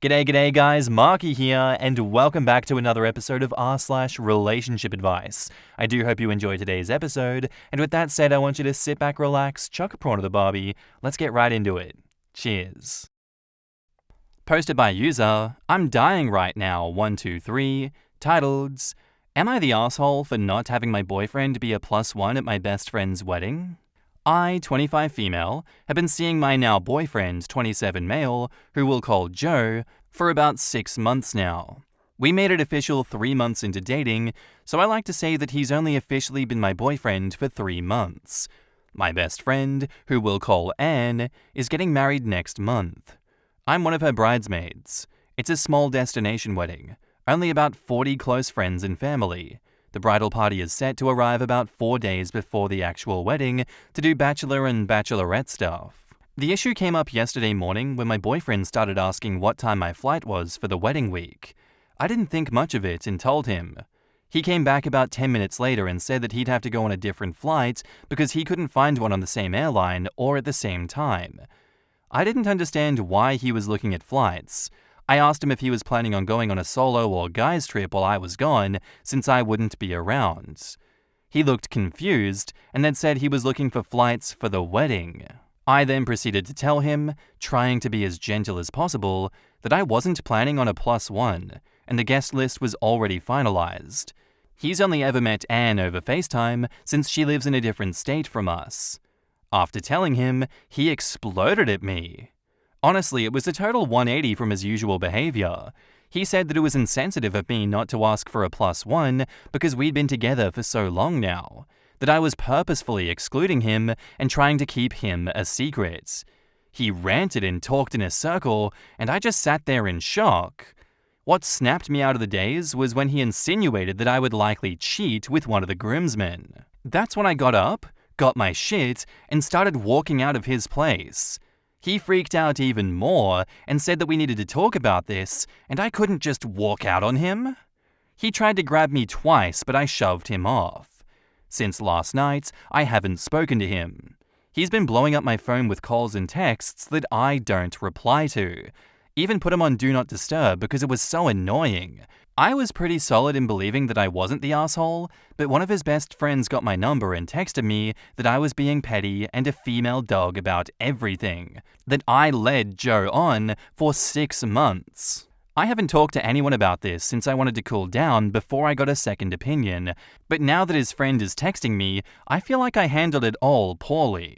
G'day guys, Marky here, and welcome back to another episode of r/relationship advice. I do hope you enjoyed today's episode, and with that said, I want you to sit back, relax, chuck a prawn to the barbie. Let's get right into it. Cheers. Posted by user, I'm dying right now, 123, titled, Am I the asshole for not having my boyfriend be a +1 at my best friend's wedding? I, 25 female, have been seeing my now boyfriend, 27 male, who we'll call Joe, for about 6 months now. We made it official 3 months into dating, so I like to say that he's only officially been my boyfriend for 3 months. My best friend, who we'll call Anne, is getting married next month. I'm one of her bridesmaids. It's a small destination wedding, only about 40 close friends and family. The bridal party is set to arrive about 4 days before the actual wedding to do bachelor and bachelorette stuff. The issue came up yesterday morning when my boyfriend started asking what time my flight was for the wedding week. I didn't think much of it and told him. He came back about 10 minutes later and said that he'd have to go on a different flight because he couldn't find one on the same airline or at the same time. I didn't understand why he was looking at flights. I asked him if he was planning on going on a solo or guys trip while I was gone, since I wouldn't be around. He looked confused and then said he was looking for flights for the wedding. I then proceeded to tell him, trying to be as gentle as possible, that I wasn't planning on a +1, and the guest list was already finalized. He's only ever met Anne over FaceTime since she lives in a different state from us. After telling him, he exploded at me. Honestly, it was a total 180 from his usual behavior. He said that it was insensitive of me not to ask for a +1 because we'd been together for so long now, that I was purposefully excluding him and trying to keep him a secret. He ranted and talked in a circle, and I just sat there in shock. What snapped me out of the daze was when he insinuated that I would likely cheat with one of the groomsmen. That's when I got up, got my shit, and started walking out of his place. He freaked out even more and said that we needed to talk about this, and I couldn't just walk out on him. He tried to grab me twice, but I shoved him off. Since last night, I haven't spoken to him. He's been blowing up my phone with calls and texts that I don't reply to. Even put him on Do Not Disturb because it was so annoying. I was pretty solid in believing that I wasn't the asshole, but one of his best friends got my number and texted me that I was being petty and a female dog about everything, that I led Joe on for 6 months. I haven't talked to anyone about this since I wanted to cool down before I got a second opinion, but now that his friend is texting me, I feel like I handled it all poorly.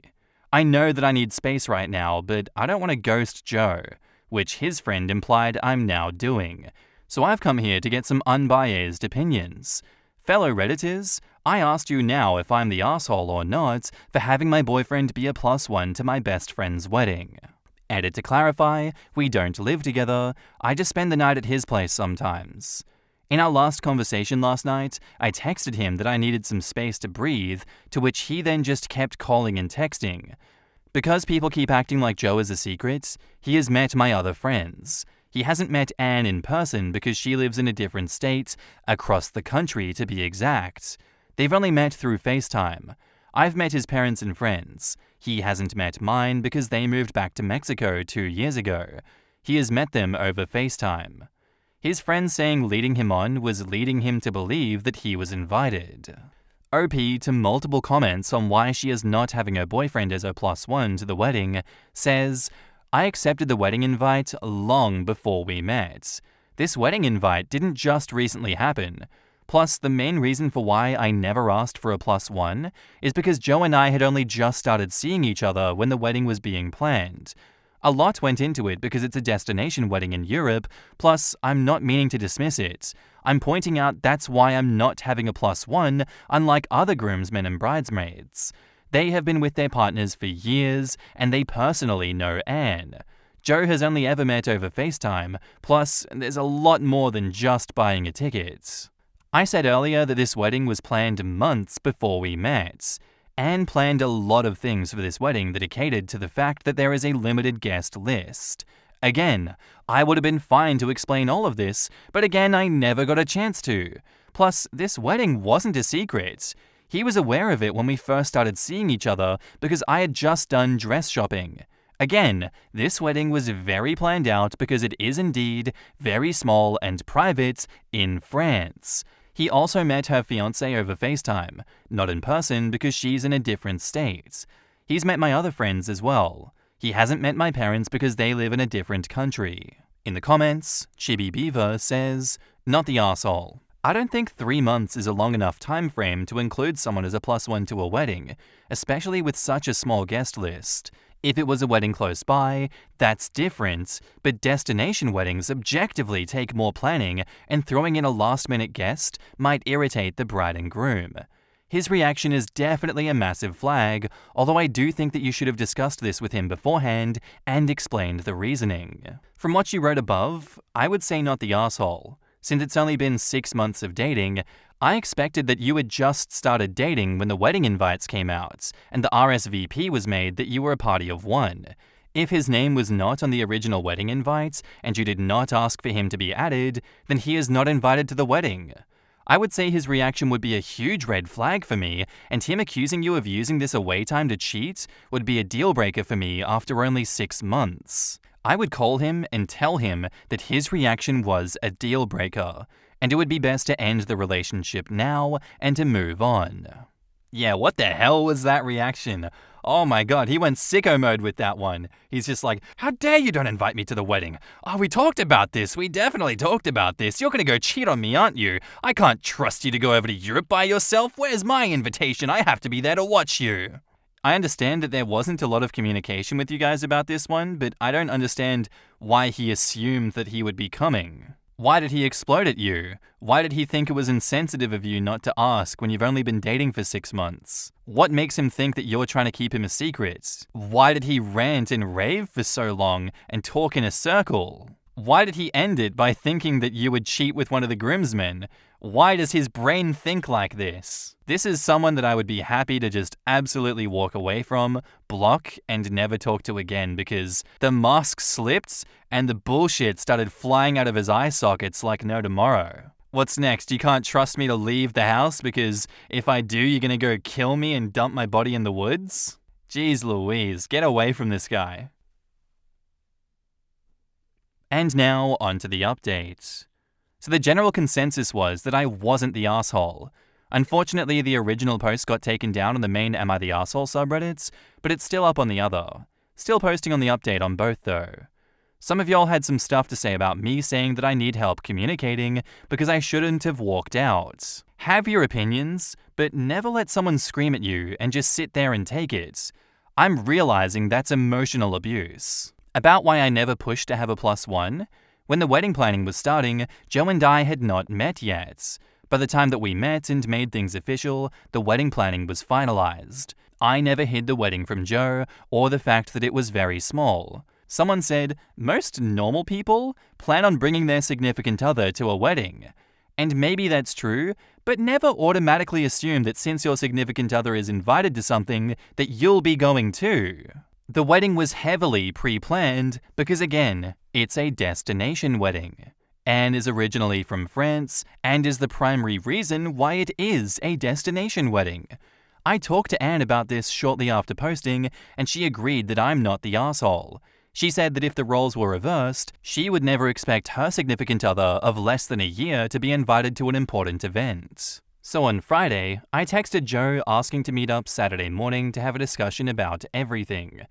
I know that I need space right now, but I don't want to ghost Joe, which his friend implied I'm now doing. So I've come here to get some unbiased opinions. Fellow Redditors, I asked you now if I'm the asshole or not for having my boyfriend be a +1 to my best friend's wedding. Edit to clarify, we don't live together, I just spend the night at his place sometimes. In our last conversation last night, I texted him that I needed some space to breathe, to which he then just kept calling and texting. Because people keep acting like Joe is a secret, he has met my other friends. He hasn't met Anne in person because she lives in a different state, across the country to be exact. They've only met through FaceTime. I've met his parents and friends. He hasn't met mine because they moved back to Mexico 2 years ago. He has met them over FaceTime. His friend saying leading him on was leading him to believe that he was invited. OP to multiple comments on why she is not having her boyfriend as her +1 to the wedding says, I accepted the wedding invite long before we met. This wedding invite didn't just recently happen. Plus, the main reason for why I never asked for a +1 is because Joe and I had only just started seeing each other when the wedding was being planned. A lot went into it because it's a destination wedding in Europe, plus I'm not meaning to dismiss it. I'm pointing out that's why I'm not having a +1, unlike other groomsmen and bridesmaids. They have been with their partners for years, and they personally know Anne. Joe has only ever met over FaceTime, plus there's a lot more than just buying a ticket. I said earlier that this wedding was planned months before we met. Anne planned a lot of things for this wedding that are catered to the fact that there is a limited guest list. Again, I would have been fine to explain all of this, but again, I never got a chance to. Plus, this wedding wasn't a secret. He was aware of it when we first started seeing each other because I had just done dress shopping. Again, this wedding was very planned out because it is indeed very small and private in France. He also met her fiancée over FaceTime, not in person because she's in a different state. He's met my other friends as well. He hasn't met my parents because they live in a different country. In the comments, Chibi Beaver says, "Not the arsehole. I don't think 3 months is a long enough time frame to include someone as a +1 to a wedding, especially with such a small guest list. If it was a wedding close by, that's different, but destination weddings objectively take more planning, and throwing in a last-minute guest might irritate the bride and groom. His reaction is definitely a massive flag, although I do think that you should have discussed this with him beforehand and explained the reasoning." From what you wrote above, I would say not the arsehole. Since it's only been 6 months of dating, I expected that you had just started dating when the wedding invites came out, and the RSVP was made that you were a party of one. If his name was not on the original wedding invite, and you did not ask for him to be added, then he is not invited to the wedding. I would say his reaction would be a huge red flag for me, and him accusing you of using this away time to cheat would be a deal breaker for me after only 6 months. I would call him and tell him that his reaction was a deal breaker, and it would be best to end the relationship now and to move on. Yeah, what the hell was that reaction? Oh my god, he went sicko mode with that one. He's just like, "How dare you don't invite me to the wedding? Oh, we talked about this. We definitely talked about this. You're gonna go cheat on me, aren't you? I can't trust you to go over to Europe by yourself. Where's my invitation? I have to be there to watch you." I understand that there wasn't a lot of communication with you guys about this one, but I don't understand why he assumed that he would be coming. Why did he explode at you? Why did he think it was insensitive of you not to ask when you've only been dating for 6 months? What makes him think that you're trying to keep him a secret? Why did he rant and rave for so long and talk in a circle? Why did he end it by thinking that you would cheat with one of the groomsmen? Why does his brain think like this? This is someone that I would be happy to just absolutely walk away from, block, and never talk to again because the mask slipped and the bullshit started flying out of his eye sockets like no tomorrow. What's next? You can't trust me to leave the house because if I do, you're gonna go kill me and dump my body in the woods? Jeez Louise, get away from this guy. And now, on to the update. So the general consensus was that I wasn't the asshole. Unfortunately, the original post got taken down on the main Am I the Asshole subreddits, but it's still up on the other. Still posting on the update on both though. Some of y'all had some stuff to say about me saying that I need help communicating because I shouldn't have walked out. Have your opinions, but never let someone scream at you and just sit there and take it. I'm realizing that's emotional abuse. About why I never pushed to have a +1? When the wedding planning was starting, Joe and I had not met yet. By the time that we met and made things official, the wedding planning was finalized. I never hid the wedding from Joe or the fact that it was very small. Someone said, most normal people plan on bringing their significant other to a wedding. And maybe that's true, but never automatically assume that since your significant other is invited to something, that you'll be going too. The wedding was heavily pre-planned because, again, it's a destination wedding. Anne is originally from France and is the primary reason why it is a destination wedding. I talked to Anne about this shortly after posting, and she agreed that I'm not the asshole. She said that if the roles were reversed, she would never expect her significant other of less than a year to be invited to an important event. So on Friday, I texted Joe asking to meet up Saturday morning to have a discussion about everything.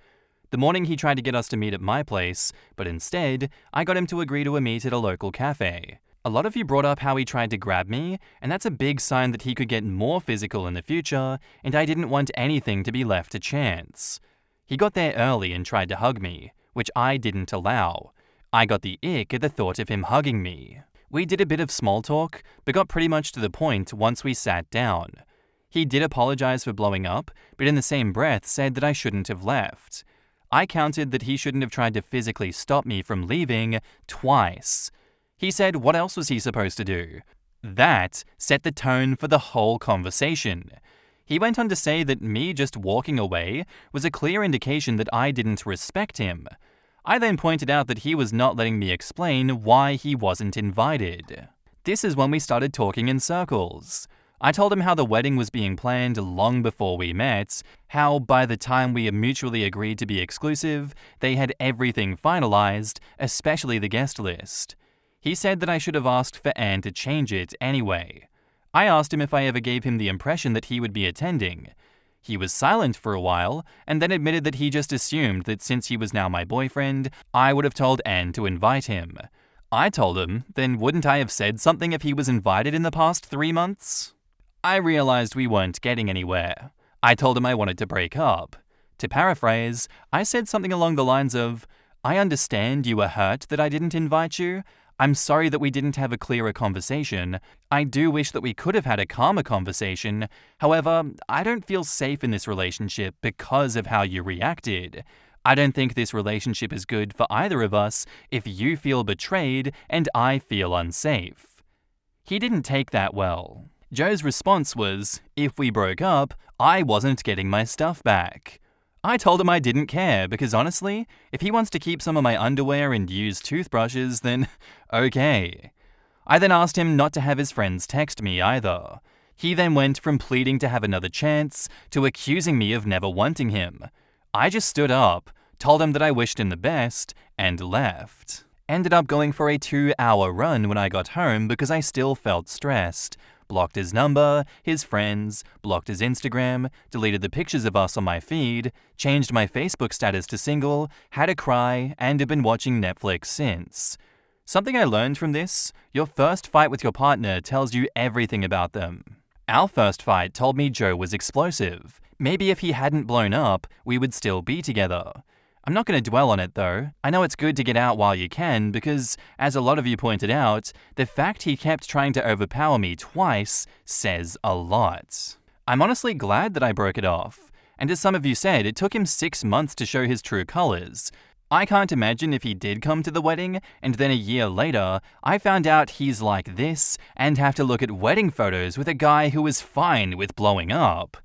The morning he tried to get us to meet at my place, but instead, I got him to agree to a meet at a local cafe. A lot of you brought up how he tried to grab me, and that's a big sign that he could get more physical in the future, and I didn't want anything to be left to chance. He got there early and tried to hug me, which I didn't allow. I got the ick at the thought of him hugging me. We did a bit of small talk, but got pretty much to the point once we sat down. He did apologize for blowing up, but in the same breath said that I shouldn't have left. I countered that he shouldn't have tried to physically stop me from leaving twice. He said what else was he supposed to do? That set the tone for the whole conversation. He went on to say that me just walking away was a clear indication that I didn't respect him. I then pointed out that he was not letting me explain why he wasn't invited. This is when we started talking in circles. I told him how the wedding was being planned long before we met, how by the time we mutually agreed to be exclusive, they had everything finalized, especially the guest list. He said that I should have asked for Anne to change it anyway. I asked him if I ever gave him the impression that he would be attending. He was silent for a while, and then admitted that he just assumed that since he was now my boyfriend, I would have told Anne to invite him. I told him, then wouldn't I have said something if he was invited in the past 3 months? I realized we weren't getting anywhere. I told him I wanted to break up. To paraphrase, I said something along the lines of, "I understand you were hurt that I didn't invite you. I'm sorry that we didn't have a clearer conversation. I do wish that we could have had a calmer conversation. However, I don't feel safe in this relationship because of how you reacted. I don't think this relationship is good for either of us if you feel betrayed and I feel unsafe." He didn't take that well. Joe's response was, if we broke up, I wasn't getting my stuff back. I told him I didn't care because honestly, if he wants to keep some of my underwear and use toothbrushes, then okay. I then asked him not to have his friends text me either. He then went from pleading to have another chance to accusing me of never wanting him. I just stood up, told him that I wished him the best, and left. Ended up going for a 2-hour run when I got home because I still felt stressed. Blocked his number, his friends, blocked his Instagram, deleted the pictures of us on my feed, changed my Facebook status to single, had a cry, and have been watching Netflix since. Something I learned from this: your first fight with your partner tells you everything about them. Our first fight told me Joe was explosive. Maybe if he hadn't blown up, we would still be together. I'm not going to dwell on it though. I know it's good to get out while you can because, as a lot of you pointed out, the fact he kept trying to overpower me twice says a lot. I'm honestly glad that I broke it off. And as some of you said, it took him 6 months to show his true colors. I can't imagine if he did come to the wedding and then a year later, I found out he's like this and have to look at wedding photos with a guy who was fine with blowing up.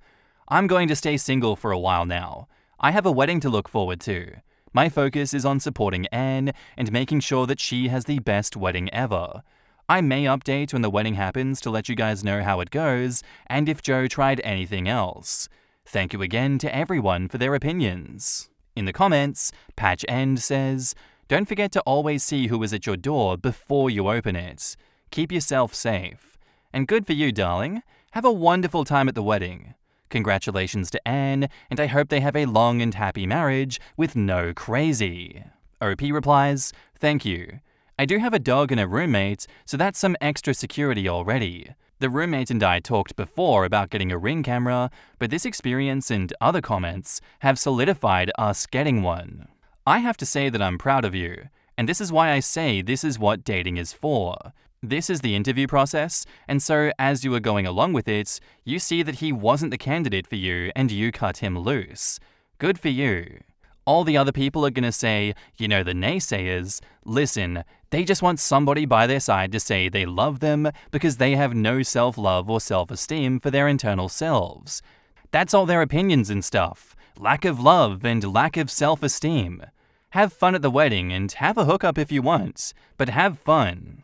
I'm going to stay single for a while now. I have a wedding to look forward to. My focus is on supporting Anne and making sure that she has the best wedding ever. I may update when the wedding happens to let you guys know how it goes and if Joe tried anything else. Thank you again to everyone for their opinions. In the comments, Patch End says, "Don't forget to always see who is at your door before you open it. Keep yourself safe. And good for you, darling. Have a wonderful time at the wedding. Congratulations to Anne, and I hope they have a long and happy marriage with no crazy." OP replies, "Thank you. I do have a dog and a roommate, so that's some extra security already. The roommate and I talked before about getting a Ring camera, but this experience and other comments have solidified us getting one. I have to say that I'm proud of you, and this is why I say this is what dating is for. This is the interview process, and so as you were going along with it, you see that he wasn't the candidate for you and you cut him loose. Good for you. All the other people are going to say, the naysayers, listen, they just want somebody by their side to say they love them because they have no self-love or self-esteem for their internal selves. That's all their opinions and stuff. Lack of love and lack of self-esteem. Have fun at the wedding and have a hookup if you want, but have fun."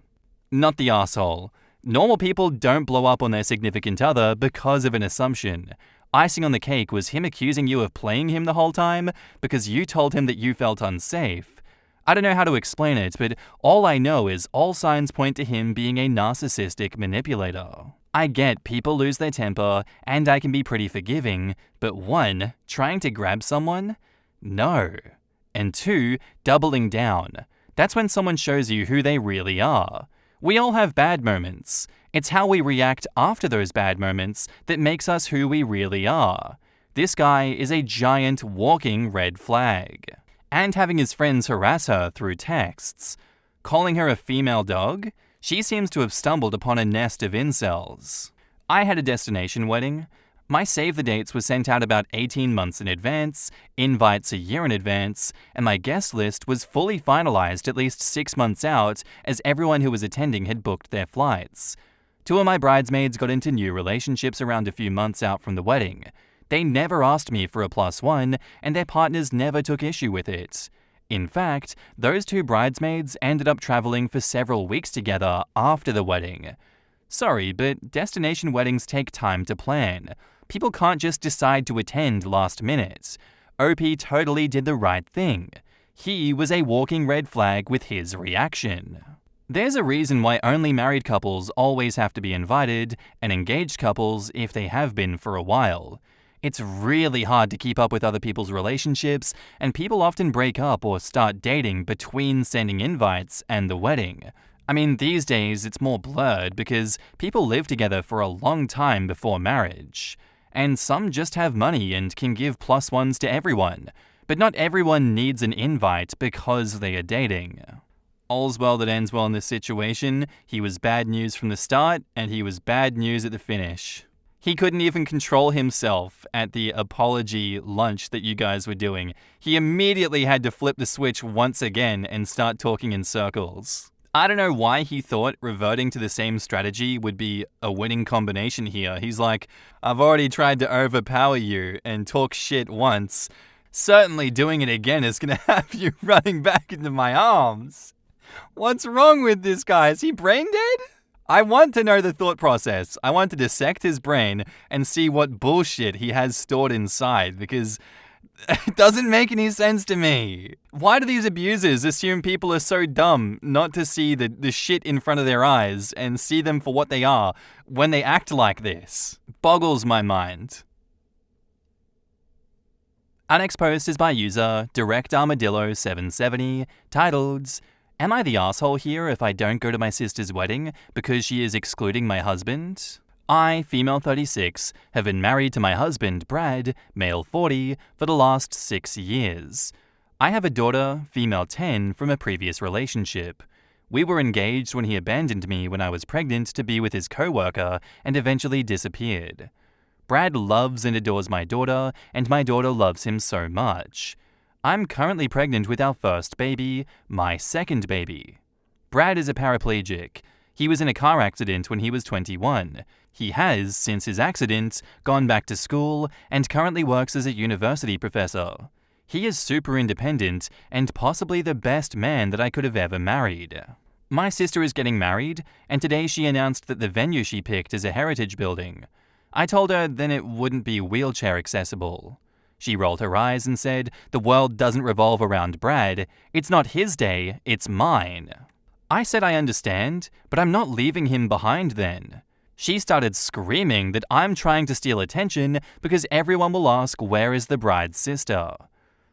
Not the asshole. Normal people don't blow up on their significant other because of an assumption. Icing on the cake was him accusing you of playing him the whole time because you told him that you felt unsafe. I don't know how to explain it, but all I know is all signs point to him being a narcissistic manipulator. I get people lose their temper, and I can be pretty forgiving, but 1, trying to grab someone? No. And 2, doubling down. That's when someone shows you who they really are. We all have bad moments. It's how we react after those bad moments that makes us who we really are. This guy is a giant walking red flag. And having his friends harass her through texts. Calling her a female dog? She seems to have stumbled upon a nest of incels. I had a destination wedding. My save the dates was sent out about 18 months in advance, invites a year in advance, and my guest list was fully finalized at least 6 months out as everyone who was attending had booked their flights. 2 of my bridesmaids got into new relationships around a few months out from the wedding. They never asked me for a +1, and their partners never took issue with it. In fact, those 2 bridesmaids ended up traveling for several weeks together after the wedding. Sorry, but destination weddings take time to plan. People can't just decide to attend last minute. OP totally did the right thing. He was a walking red flag with his reaction. There's a reason why only married couples always have to be invited, and engaged couples if they have been for a while. It's really hard to keep up with other people's relationships, and people often break up or start dating between sending invites and the wedding. I mean, these days it's more blurred because people live together for a long time before marriage. And some just have money and can give plus ones to everyone. But not everyone needs an invite because they are dating. All's well that ends well in this situation. He was bad news from the start, and he was bad news at the finish. He couldn't even control himself at the apology lunch that you guys were doing. He immediately had to flip the switch once again and start talking in circles. I don't know why he thought reverting to the same strategy would be a winning combination here. He's like, I've already tried to overpower you and talk shit once. Certainly doing it again is going to have you running back into my arms. What's wrong with this guy? Is he brain dead? I want to know the thought process. I want to dissect his brain and see what bullshit he has stored inside, because it doesn't make any sense to me. Why do these abusers assume people are so dumb not to see the shit in front of their eyes and see them for what they are when they act like this? Boggles my mind. Our next post is by user DirectArmadillo770, titled, Am I the asshole here if I don't go to my sister's wedding because she is excluding my husband? I, female 36, have been married to my husband, Brad, male 40, for the last 6 years. I have a daughter, female 10, from a previous relationship. We were engaged when he abandoned me when I was pregnant to be with his co-worker and eventually disappeared. Brad loves and adores my daughter, and my daughter loves him so much. I'm currently pregnant with our first baby, my second baby. Brad is a paraplegic. He was in a car accident when he was 21. He has, since his accident, gone back to school and currently works as a university professor. He is super independent and possibly the best man that I could have ever married. My sister is getting married, and today she announced that the venue she picked is a heritage building. I told her then it wouldn't be wheelchair accessible. She rolled her eyes and said, the world doesn't revolve around Brad. It's not his day, it's mine. I said I understand, but I'm not leaving him behind then. She started screaming that I'm trying to steal attention because everyone will ask where is the bride's sister.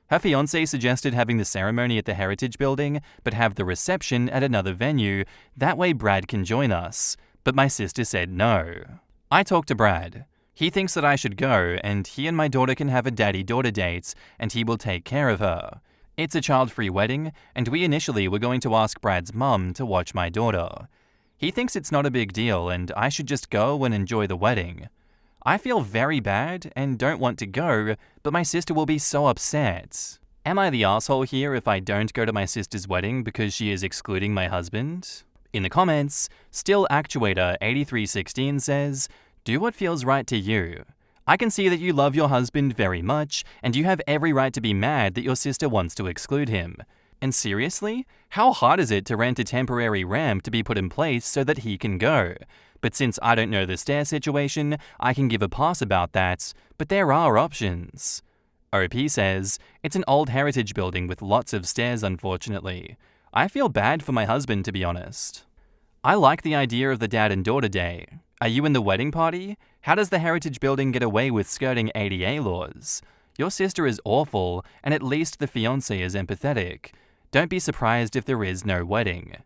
Her fiancé suggested having the ceremony at the heritage building, but have the reception at another venue. That way Brad can join us. But my sister said no. I talked to Brad. He thinks that I should go, and he and my daughter can have a daddy-daughter date, and he will take care of her. It's a child-free wedding, and we initially were going to ask Brad's mum to watch my daughter. He thinks it's not a big deal, and I should just go and enjoy the wedding. I feel very bad and don't want to go, but my sister will be so upset. Am I the asshole here if I don't go to my sister's wedding because she is excluding my husband? In the comments, Still Actuator 8316 says, do what feels right to you. I can see that you love your husband very much, and you have every right to be mad that your sister wants to exclude him. And seriously, how hard is it to rent a temporary ramp to be put in place so that he can go? But since I don't know the stair situation, I can give a pass about that, but there are options. OP says, it's an old heritage building with lots of stairs unfortunately. I feel bad for my husband to be honest. I like the idea of the dad and daughter day. Are you in the wedding party? How does the heritage building get away with skirting ADA laws? Your sister is awful, and at least the fiancé is empathetic. Don't be surprised if there is no wedding.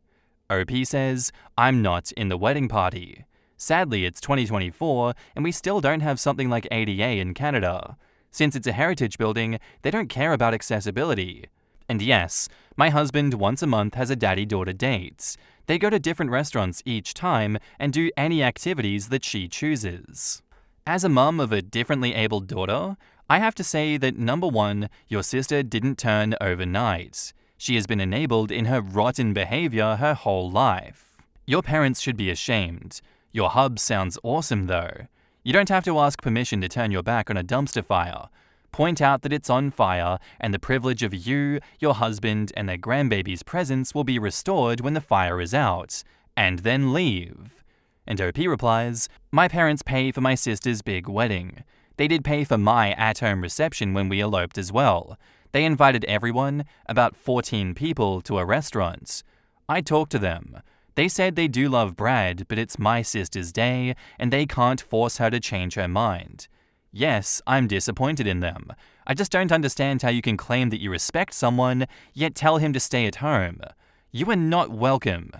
OP says, I'm not in the wedding party. Sadly, it's 2024, and we still don't have something like ADA in Canada. Since it's a heritage building, they don't care about accessibility. And yes, my husband once a month has a daddy-daughter date. They go to different restaurants each time and do any activities that she chooses. As a mum of a differently abled daughter, I have to say that number one, your sister didn't turn overnight. She has been enabled in her rotten behavior her whole life. Your parents should be ashamed. Your hub sounds awesome though. You don't have to ask permission to turn your back on a dumpster fire. Point out that it's on fire and the privilege of you, your husband, and their grandbaby's presence will be restored when the fire is out, and then leave. And OP replies, "My parents pay for my sister's big wedding. They did pay for my at-home reception when we eloped as well. They invited everyone, about 14 people, to a restaurant. I talked to them. They said they do love Brad, but it's my sister's day, and they can't force her to change her mind. Yes, I'm disappointed in them. I just don't understand how you can claim that you respect someone, yet tell him to stay at home. You are not welcome.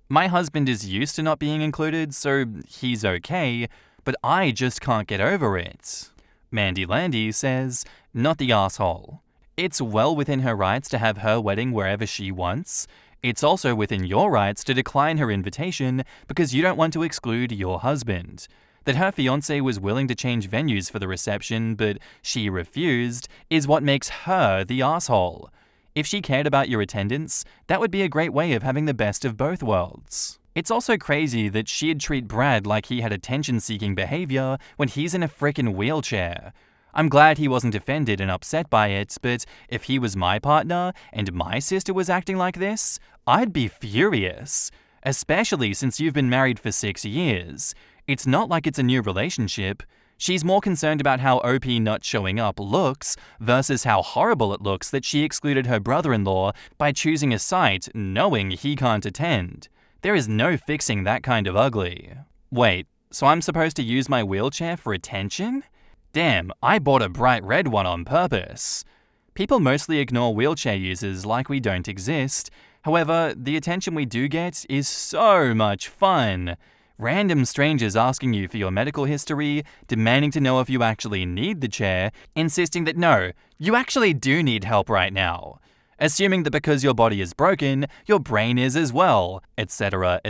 My husband is used to not being included, so he's okay, but I just can't get over it." Mandy Landy says, "Not the asshole. It's well within her rights to have her wedding wherever she wants. It's also within your rights to decline her invitation because you don't want to exclude your husband. That her fiancé was willing to change venues for the reception, but she refused, is what makes her the asshole. If she cared about your attendance, that would be a great way of having the best of both worlds. It's also crazy that she'd treat Brad like he had attention-seeking behavior when he's in a frickin' wheelchair. I'm glad he wasn't offended and upset by it, but if he was my partner and my sister was acting like this, I'd be furious. Especially since you've been married for 6 years. It's not like it's a new relationship. She's more concerned about how OP not showing up looks versus how horrible it looks that she excluded her brother-in-law by choosing a site knowing he can't attend. There is no fixing that kind of ugly. Wait, so I'm supposed to use my wheelchair for attention? Damn, I bought a bright red one on purpose. People mostly ignore wheelchair users like we don't exist. However, the attention we do get is so much fun. Random strangers asking you for your medical history, demanding to know if you actually need the chair, insisting that no, you actually do need help right now. Assuming that because your body is broken, your brain is as well, etc.,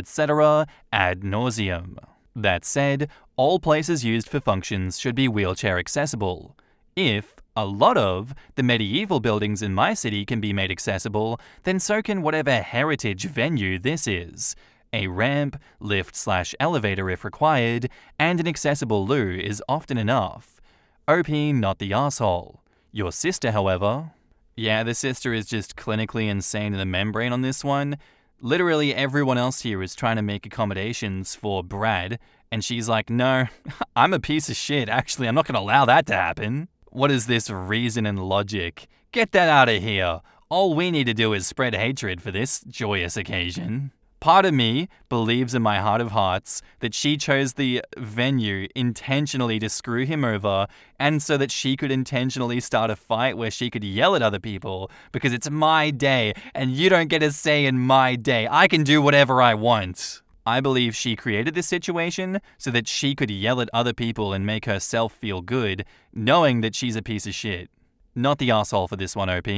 ad nauseum. That said, all places used for functions should be wheelchair accessible. If a lot of the medieval buildings in my city can be made accessible, then so can whatever heritage venue this is. A ramp, lift/elevator if required, and an accessible loo is often enough. OP not the asshole. Your sister, however... Yeah, the sister is just clinically insane in the membrane on this one. Literally everyone else here is trying to make accommodations for Brad, and she's like, no, I'm a piece of shit. Actually, I'm not going to allow that to happen. What is this reason and logic? Get that out of here. All we need to do is spread hatred for this joyous occasion. Part of me believes in my heart of hearts that she chose the venue intentionally to screw him over and so that she could intentionally start a fight where she could yell at other people because it's my day and you don't get a say in my day. I can do whatever I want. I believe she created this situation so that she could yell at other people and make herself feel good, knowing that she's a piece of shit. Not the asshole for this one, OP.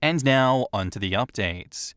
And now, on to the update.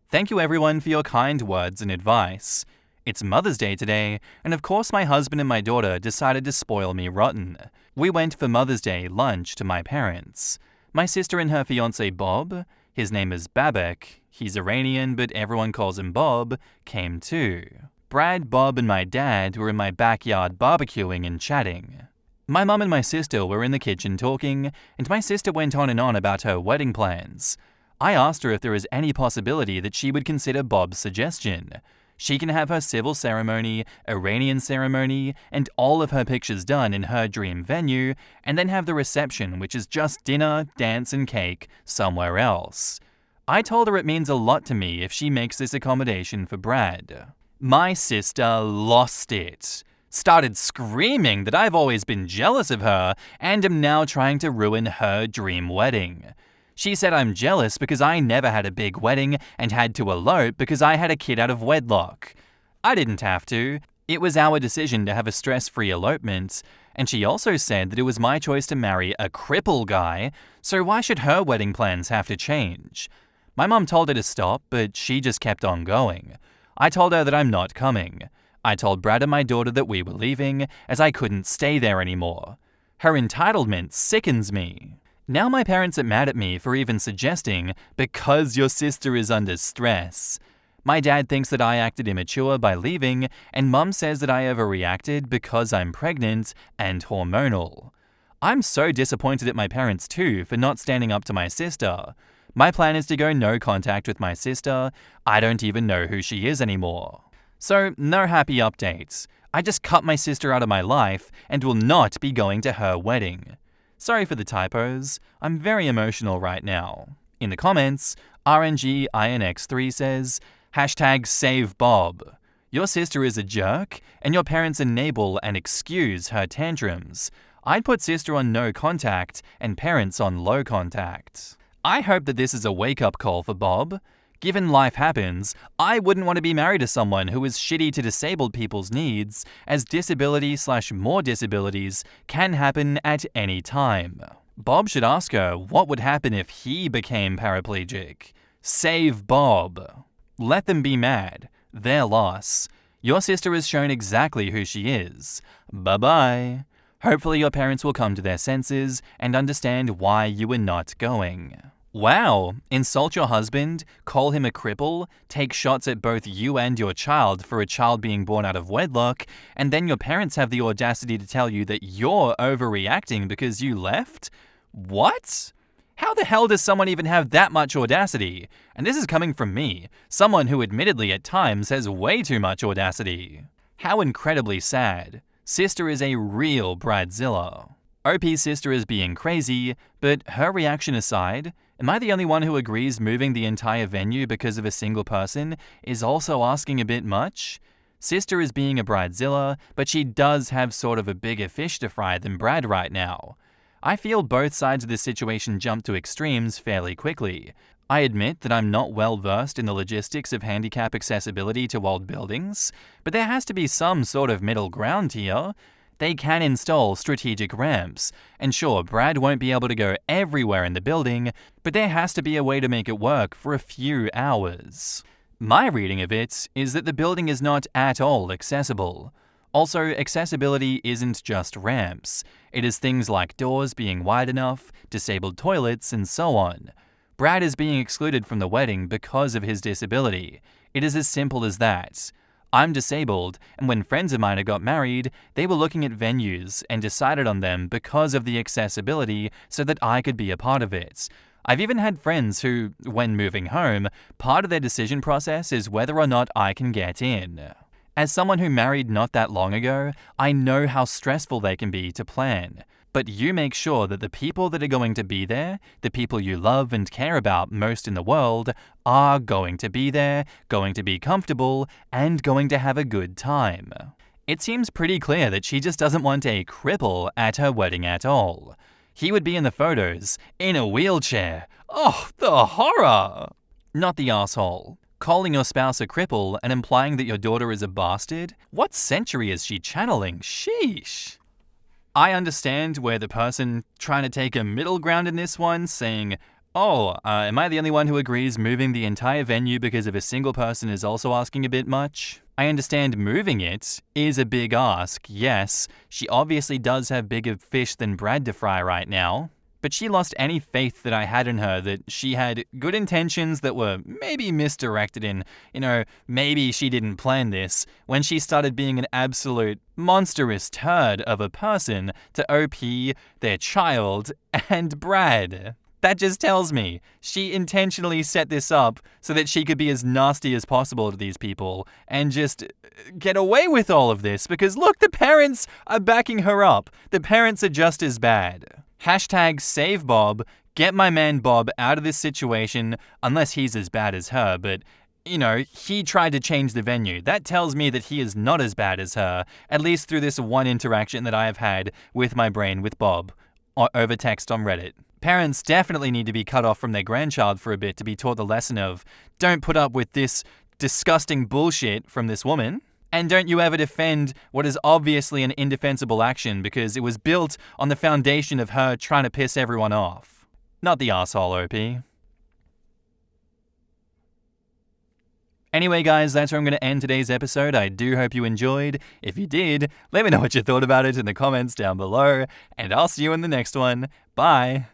Thank you everyone for your kind words and advice. It's Mother's Day today, and of course my husband and my daughter decided to spoil me rotten. We went for Mother's Day lunch to my parents. My sister and her fiancé Bob, his name is Babek, he's Iranian but everyone calls him Bob, came too. Brad, Bob, and my dad were in my backyard barbecuing and chatting. My mum and my sister were in the kitchen talking, and my sister went on and on about her wedding plans. I asked her if there is any possibility that she would consider Bob's suggestion. She can have her civil ceremony, Iranian ceremony, and all of her pictures done in her dream venue, and then have the reception, which is just dinner, dance, and cake, somewhere else. I told her it means a lot to me if she makes this accommodation for Brad. My sister lost it. Started screaming that I've always been jealous of her and am now trying to ruin her dream wedding. She said I'm jealous because I never had a big wedding and had to elope because I had a kid out of wedlock. I didn't have to. It was our decision to have a stress-free elopement, and she also said that it was my choice to marry a cripple guy, so why should her wedding plans have to change? My mum told her to stop, but she just kept on going. I told her that I'm not coming. I told Brad and my daughter that we were leaving, as I couldn't stay there anymore. Her entitlement sickens me. Now my parents are mad at me for even suggesting, because your sister is under stress. My dad thinks that I acted immature by leaving, and Mum says that I overreacted because I'm pregnant and hormonal. I'm so disappointed at my parents too for not standing up to my sister. My plan is to go no contact with my sister. I don't even know who she is anymore. So, no happy updates. I just cut my sister out of my life and will not be going to her wedding. Sorry for the typos. I'm very emotional right now. In the comments, RNGINX3 says, #SaveBob. Your sister is a jerk, and your parents enable and excuse her tantrums. I'd put sister on no contact and parents on low contact. I hope that this is a wake-up call for Bob. Given life happens, I wouldn't want to be married to someone who is shitty to disabled people's needs, as disability/more disabilities can happen at any time. Bob should ask her what would happen if he became paraplegic. Save Bob. Let them be mad. Their loss. Your sister has shown exactly who she is. Bye-bye. Hopefully your parents will come to their senses and understand why you were not going. Wow, insult your husband, call him a cripple, take shots at both you and your child for a child being born out of wedlock, and then your parents have the audacity to tell you that you're overreacting because you left? What? How the hell does someone even have that much audacity? And this is coming from me, someone who admittedly at times has way too much audacity. How incredibly sad. Sister is a real bridezilla. OP's sister is being crazy, but her reaction aside, am I the only one who agrees moving the entire venue because of a single person is also asking a bit much? Sister is being a bridezilla, but she does have sort of a bigger fish to fry than Brad right now. I feel both sides of this situation jump to extremes fairly quickly. I admit that I'm not well versed in the logistics of handicap accessibility to old buildings, but there has to be some sort of middle ground here. They can install strategic ramps, and sure, Brad won't be able to go everywhere in the building, but there has to be a way to make it work for a few hours. My reading of it is that the building is not at all accessible. Also, accessibility isn't just ramps. It is things like doors being wide enough, disabled toilets, and so on. Brad is being excluded from the wedding because of his disability. It is as simple as that. I'm disabled, and when friends of mine had got married, they were looking at venues and decided on them because of the accessibility so that I could be a part of it. I've even had friends who, when moving home, part of their decision process is whether or not I can get in. As someone who married not that long ago, I know how stressful they can be to plan. But you make sure that the people that are going to be there, the people you love and care about most in the world, are going to be there, going to be comfortable, and going to have a good time. It seems pretty clear that she just doesn't want a cripple at her wedding at all. He would be in the photos, in a wheelchair. Oh, the horror! Not the asshole. Calling your spouse a cripple and implying that your daughter is a bastard? What century is she channeling? Sheesh. I understand where the person trying to take a middle ground in this one, saying, am I the only one who agrees moving the entire venue because of a single person is also asking a bit much? I understand moving it is a big ask, yes. She obviously does have bigger fish than Brad to fry right now. But she lost any faith that I had in her, that she had good intentions that were maybe misdirected in, maybe she didn't plan this, when she started being an absolute monstrous turd of a person to OP, their child, and Brad. That just tells me she intentionally set this up so that she could be as nasty as possible to these people and just get away with all of this, because look, the parents are backing her up. The parents are just as bad. #save Bob, get my man Bob out of this situation, unless he's as bad as her, but, he tried to change the venue. That tells me that he is not as bad as her, at least through this one interaction that I have had with my brain with Bob, over text on Reddit. Parents definitely need to be cut off from their grandchild for a bit to be taught the lesson of, don't put up with this disgusting bullshit from this woman. And don't you ever defend what is obviously an indefensible action because it was built on the foundation of her trying to piss everyone off. Not the asshole, OP. Anyway, guys, that's where I'm going to end today's episode. I do hope you enjoyed. If you did, let me know what you thought about it in the comments down below, and I'll see you in the next one. Bye.